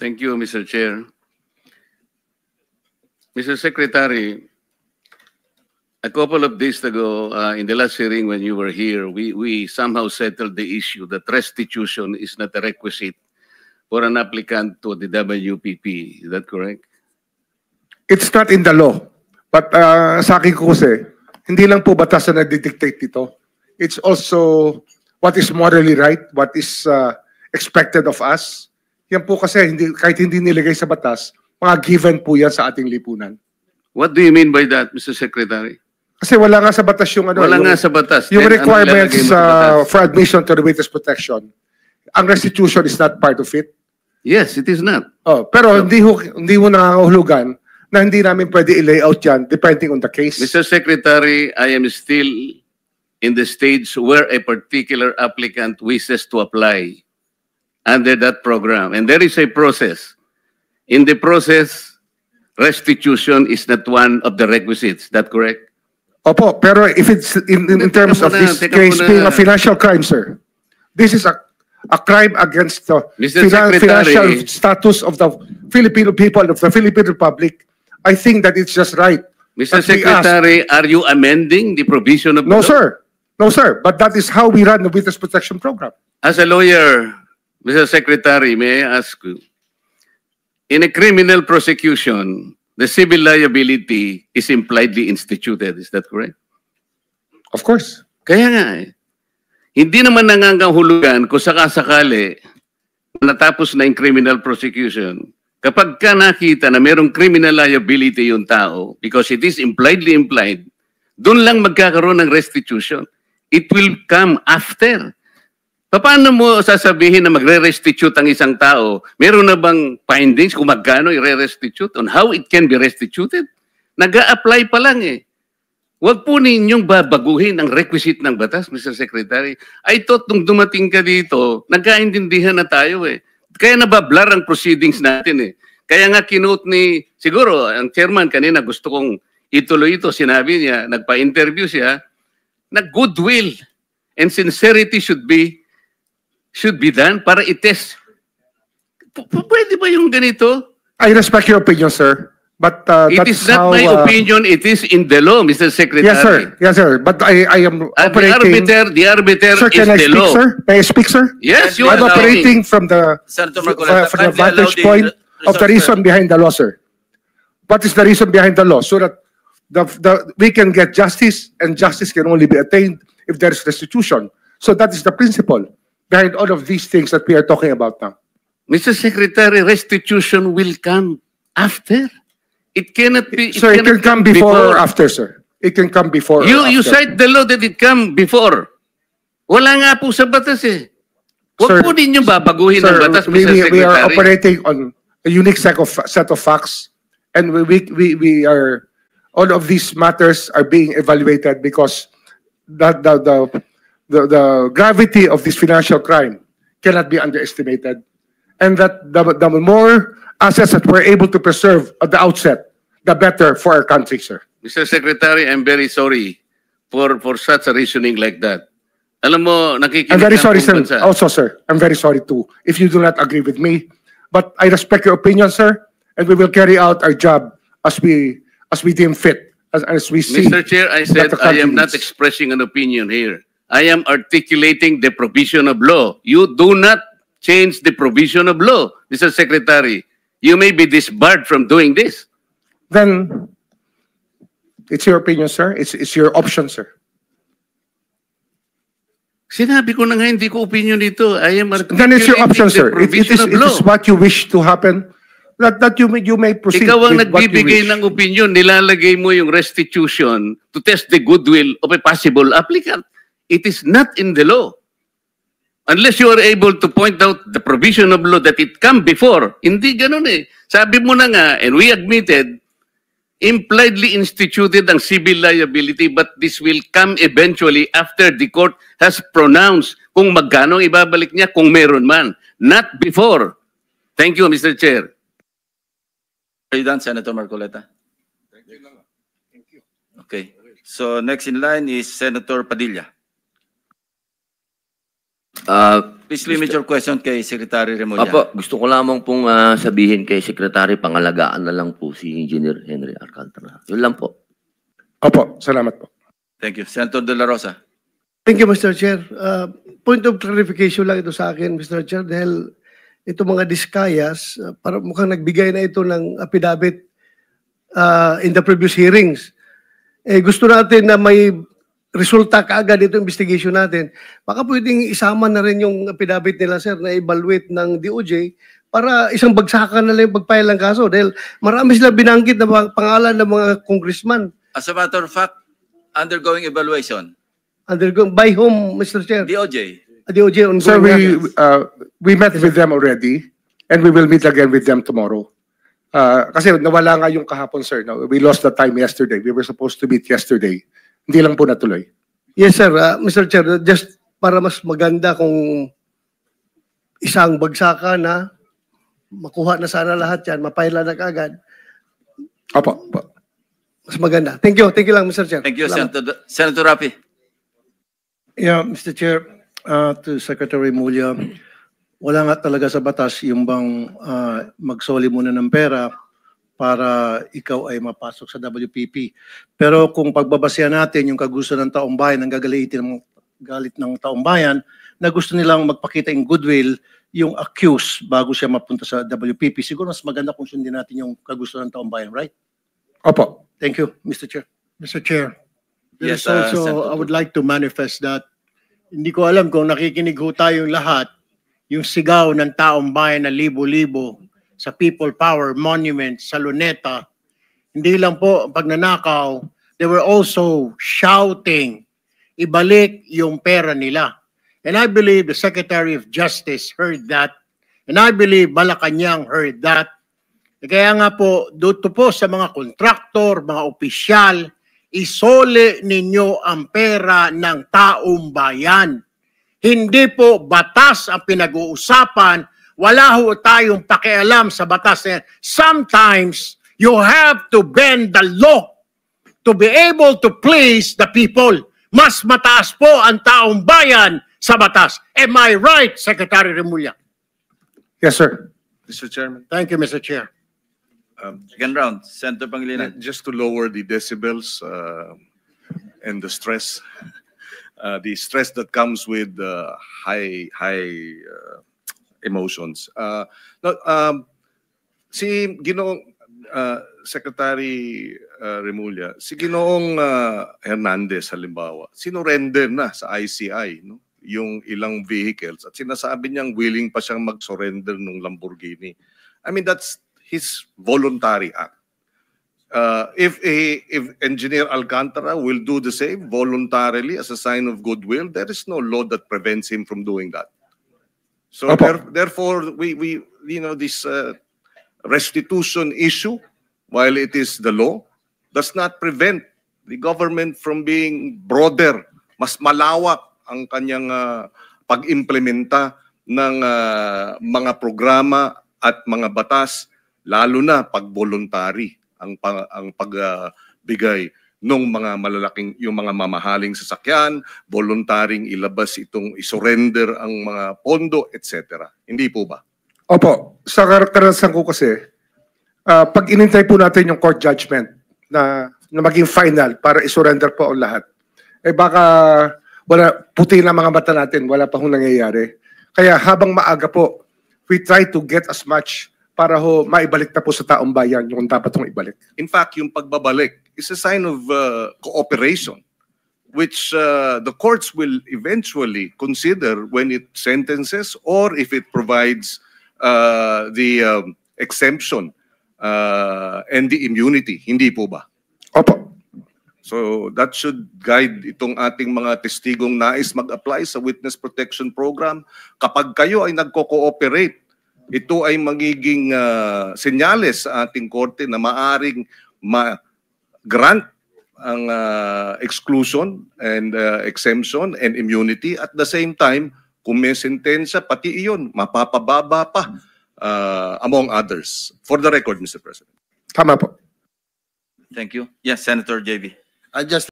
Thank you, Mr. Chair. Mr. Secretary, a couple of days ago, in the last hearing when you were here, we somehow settled the issue that restitution is not a requisite for an applicant to the WPP. Is that correct? It's not in the law. But sa akin ko kasi, hindi lang po batas na nagdidictate dito. It's also what is morally right, what is expected of us. Yan po kasi, kahit hindi nilagay sa batas, mga given po yan sa ating lipunan. What do you mean by that, Mr. Secretary? Kasi wala nga sa batas yung ano. Wala nga sa batas. Yung Then, requirements ano ilalagay mo sa batas? for admission to the witness protection. Ang restitution is not part of it. Yes, it is not. Oh, pero hindi mo nangangahulugan na hindi namin pwede i-layout yan depending on the case. Mr. Secretary, I am still in the stage where a particular applicant wishes to apply under that program. And there is a process. In the process, restitution is not one of the requisites. Is that correct? Opo, pero if it's in terms of this case being a financial crime, sir, this is a crime against the financial status of the Filipino people, of the Philippine Republic. I think that it's just right. Mr. Secretary, are you amending the provision of the No, law? sir. No, sir. But that is how we run the Witness Protection Program. As a lawyer, Mr. Secretary, may I ask you, in a criminal prosecution, the civil liability is impliedly instituted. Is that correct? Of course. Kaya nga eh. Hindi naman nangangahulugan kung sakasakali natapos na yung criminal prosecution. Kapag ka nakita na mayroong criminal liability yung tao, because it is impliedly implied, doon lang magkakaroon ng restitution. It will come after. Paano mo sasabihin na magre-restitute ang isang tao? Meron na bang findings kung magkano i-restitute on how it can be restituted? Nag-a-apply pa lang eh. Huwag po ninyong babaguhin ang requisite ng batas, Mr. Secretary. I thought nung dumating ka dito, nagkaintindihan na tayo eh. Kaya nabablar ang proceedings natin eh. Kaya nga kinote ni, siguro, ang chairman kanina gusto kong ituloy ito, sinabi niya, nagpa-interview siya, na goodwill and sincerity should be done para i-test. Pwede ba yung ganito? I respect your opinion, sir. But it is not my opinion, it is in the law, Mr. Secretary. Yes, sir. Yes, sir. But I am operating... The arbiter sir, is the law. Sir? May I speak, sir? Yes, you I'm are operating from the vantage point of the reason resource, behind the law, sir. What is the reason behind the law? So that we can get justice, and justice can only be attained if there is restitution. So that is the principle behind all of these things that we are talking about now. Mr. Secretary, restitution will come after. It cannot be... Sir, it can come before or after, sir. It can come before or after. You cite the law that it come before. Wala nga po sa batas eh. Huwag po ninyong babaguhin ang batas, Mr. Secretary. We are operating on a unique set of facts, and we are... All of these matters are being evaluated because the gravity of this financial crime cannot be underestimated. And that the more assets that we're able to preserve at the outset, the better for our country, sir. Mr. Secretary, I'm very sorry for such a reasoning like that. Alam mo, nakikinig I'm very sorry, ang sir. bansa. Also, sir, I'm very sorry too if you do not agree with me. But I respect your opinion, sir, and we will carry out our job as we deem fit, as we see. Mr. Chair, I said that the I am not country needs. expressing an opinion here. I am articulating the provision of law. You do not change the provision of law, Mr. Secretary. You may be disbarred from doing this. Then it's your opinion, sir. It's your option, sir. Sinabi ko na nga, hindi ko opinion dito. I am articulating Then it's your option, the sir. It provision of law. is what you wish to happen. That you may proceed Ikaw ang with what you nagbibigay wish. ng opinion, nilalagay mo yung restitution to test the goodwill of a possible applicant. It is not in the law. Unless you are able to point out the provision of law that it come before. Hindi ganun eh. Sabi mo na nga, and we admitted, impliedly instituted ang civil liability, but this will come eventually after the court has pronounced kung magkano ang ibabalik niya, kung meron man. Not before. Thank you, Mr. Chair. Are you done, Senator Marcoleta? Thank you. Okay. So next in line is Senator Padilla. Please limit your question kay Secretary Remulla. Apo, gusto ko lamang pong sabihin kay Secretary, pangalagaan na lang po si Engineer Henry Alcantara. Yun lang po. Opo, salamat po. Thank you. Senator De La Rosa. Thank you, Mr. Chair. Point of clarification lang ito sa akin, Mr. Chair, dahil ito mga diskayas, para mukhang nagbigay na ito ng affidavit in the previous hearings. Gusto natin na may resulta kaagad ito investigation natin. Baka pwedeng isama na rin yung affidavit nila, sir, na evaluate ng DOJ para isang bagsakan na lang yung pagpile ng kaso. Dahil marami sila binanggit na pangalan ng mga congressman. As a matter of fact, undergoing evaluation. Undergone by whom, Mr. Chair? DOJ. DOJ ongoing. Sir, na. we met with them already and we will meet again with them tomorrow. Kasi nawala nga yung kahapon, sir. No? We lost the time yesterday. We were supposed to meet yesterday. Hindi lang po natuloy. Yes, sir. Mr. Chair, just para mas maganda kung isang bagsakan na makuha na sana lahat yan, mapaila na kaagad, Opo. Opo. mas maganda. Thank you. Thank you lang, Mr. Chair. Thank you, Salamat. Senator Rapi. Yeah, Mr. Chair, to Secretary Remulla, wala nga talaga sa batas yung bang magsoli muna ng pera para ikaw ay mapasok sa WPP. Pero kung pagbabasehan natin yung kagusto ng taong bayan, ang galit ng taong bayan, na gusto nilang magpakita yung goodwill, yung accused bago siya mapunta sa WPP, siguro mas maganda kung sundin natin yung kagusto ng taong bayan, right? Opo. Thank you, Mr. Chair. Mr. Chair, Yes, there's also, Senator I would like to manifest that hindi ko alam kung nakikinig ho tayong lahat, yung sigaw ng taong bayan na libo-libo sa People Power Monument sa Luneta, hindi lang po pagnanakaw, they were also shouting, ibalik yung pera nila. And I believe the Secretary of Justice heard that, and I believe Malacanang heard that. Kaya nga po, dito po sa mga kontraktor, mga opisyal, isole ninyo ang pera ng taong bayan. Hindi po batas ang pinag-uusapan. Wala ho tayong pakialam sa batas. Sometimes, you have to bend the law to be able to please the people. Mas mataas po ang taong bayan sa batas. Am I right, Secretary Remulla? Yes, sir. Mr. Chairman, Thank you, Mr. Chair. Second round, Senator Pangilinan. just to lower the decibels and the stress that comes with high emotions. Si Ginoong Secretary Remulla, si Ginoong Hernandez halimbawa, sinurrender na sa ICI, no? Yung ilang vehicles at sinasabi niyang willing pa siyang mag-surrender ng Lamborghini. I mean, that's his voluntary act. If Engineer Alcantara will do the same voluntarily as a sign of goodwill, there is no law that prevents him from doing that. So therefore, we this restitution issue, while it is the law, does not prevent the government from being broader, mas malawak ang kanyang pag-implementa ng mga programa at mga batas, lalo na pag voluntary ang pagbigay ng mga malalaking, yung mga mamahaling sasakyan, voluntaring ilabas itong isurrender ang mga pondo, etc. Hindi po ba? Opo. Sa karanasan ko kasi, pag inintay po natin yung court judgment na maging final para isurrender po ang lahat, baka wala, puti na mga mata natin, wala pa hong nangyayari. Kaya habang maaga po, we try to get as much para maibalik na po sa taong bayan yung dapat hong ibalik. In fact, yung pagbabalik is a sign of cooperation, which the courts will eventually consider when it sentences or if it provides the exemption and the immunity. Hindi po ba? Opo. So that should guide itong ating mga testigong nais mag-apply sa Witness Protection Program. Kapag kayo ay nagko-cooperate, ito ay magiging senyales sa ating korte na maaring ma-grant ang exclusion and exemption and immunity. At the same time, kung may sentensya, pati iyon, mapapababa pa among others. For the record, Mr. President. Tama po. Thank you. Yes, Senator JB. I just